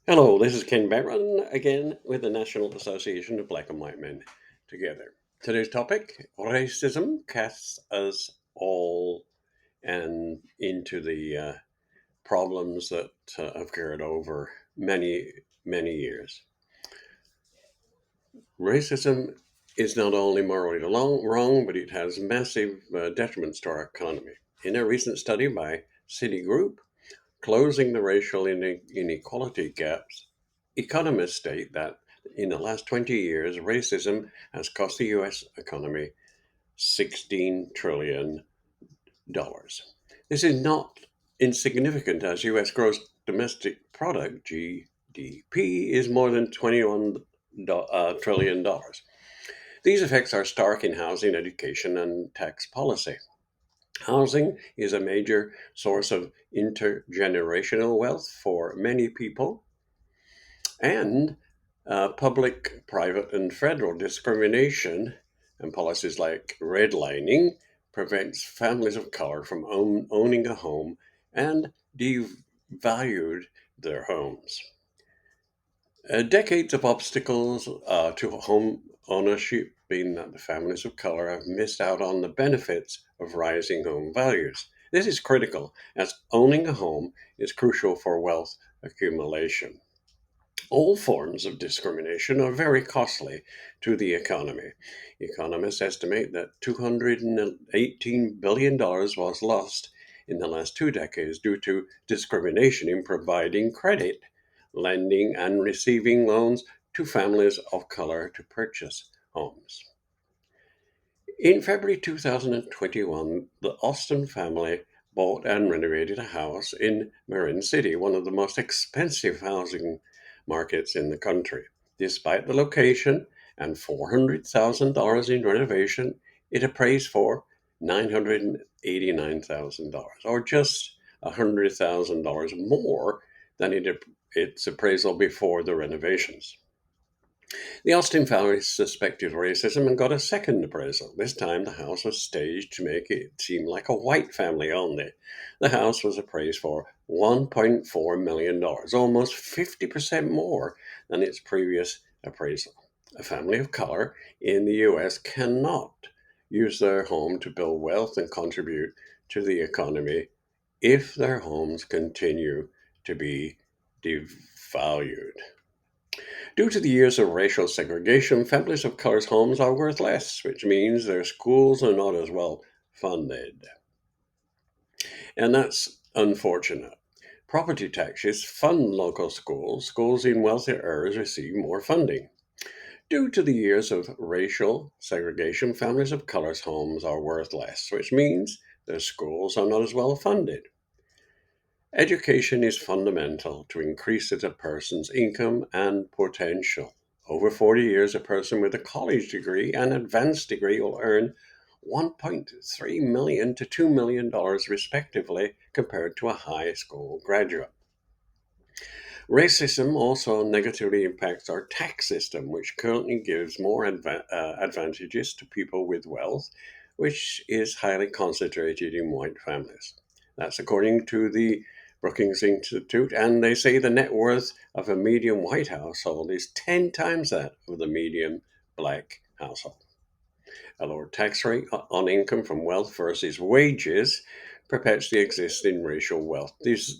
Hello, this is Ken Barron again with the National Association of Black and White Men Together. Today's topic racism casts us all and into the problems that have occurred over many years. Racism is not only morally wrong, but it has massive detriments to our economy. In a recent study by Citigroup, Closing the racial inequality gaps, economists state that in the last 20 years, racism has cost the US economy $16 trillion. This is not insignificant as US gross domestic product, GDP, is more than $21 trillion. These effects are stark in housing, education, and tax policy. Housing is a major source of intergenerational wealth for many people, and public, private, and federal discrimination and policies like redlining prevents families of color from owning a home and devalued their homes. Decades of obstacles to home ownership mean that the families of color have missed out on the benefits of rising home values. This is critical, as owning a home is crucial for wealth accumulation. All forms of discrimination are very costly to the economy. Economists estimate that $218 billion was lost in the last 2 decades due to discrimination in providing credit, lending, and receiving loans to families of color to purchase homes. In February 2021, the Austin family bought and renovated a house in Marin City, one of the most expensive housing markets in the country. Despite the location and $400,000 in renovation, it appraised for $989,000, or just $100,000 more than its appraisal before the renovations. The Austin family suspected racism and got a second appraisal. This time, the house was staged to make it seem like a white family only. The house was appraised for $1.4 million, almost 50% more than its previous appraisal. A family of color in the U.S. cannot use their home to build wealth and contribute to the economy if their homes continue to be devalued. Due to the years of racial segregation, families of color's homes are worth less, which means their schools are not as well funded. And that's unfortunate. Property taxes fund local schools. Schools in wealthier areas receive more funding. Due to the years of racial segregation, families of color's homes are worth less, which means their schools are not as well funded. Education is fundamental to increase a person's income and potential. Over 40 years, a person with a college degree and advanced degree will earn 1.3 million to $2 million respectively compared to a high school graduate. Racism also negatively impacts our tax system, which currently gives more advantages to people with wealth, which is highly concentrated in white families. That's according to the Brookings Institute, and they say the net worth of a median white household is 10 times that of the median black household. A lower tax rate on income from wealth versus wages perpetuates the existing racial wealth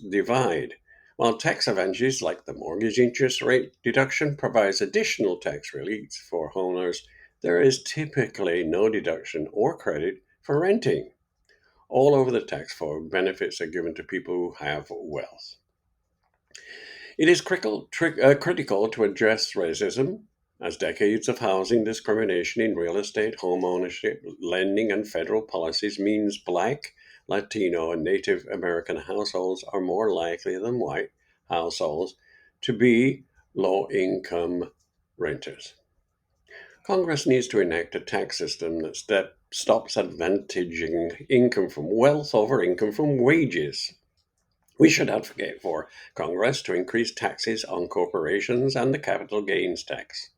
divide. While tax advantages like the mortgage interest rate deduction provides additional tax relief for homeowners, there is typically no deduction or credit for renting. All over the tax code, benefits are given to people who have wealth. It is critical to address racism, as decades of housing discrimination in real estate, home ownership, lending, and federal policies means Black, Latino, and Native American households are more likely than white households to be low income renters. Congress needs to enact a tax system that stops advantaging income from wealth over income from wages. We should advocate for Congress to increase taxes on corporations and the capital gains tax.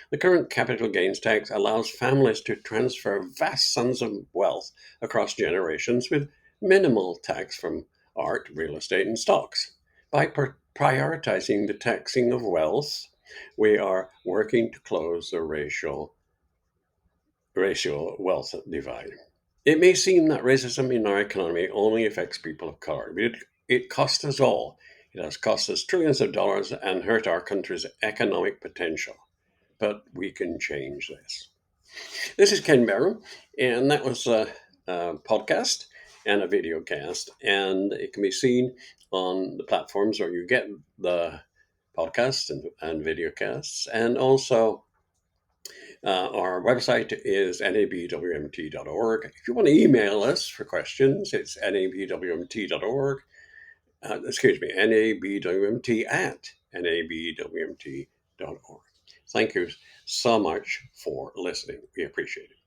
The current capital gains tax allows families to transfer vast sums of wealth across generations with minimal tax from art, real estate, and stocks. By prioritizing the taxing of wealth, we are working to close the racial wealth divide. It may seem that racism in our economy only affects people of color, but it costs us all. It has cost us trillions of dollars and hurt our country's economic potential. But we can change this. This is Ken Barron, and that was a podcast and a video cast, and it can be seen on the platforms where you get the podcasts and video casts, and also our website is nabwmt.org. If you want to email us for questions, it's nabwmt.org. Excuse me, nabwmt at nabwmt.org. Thank you so much for listening. We appreciate it.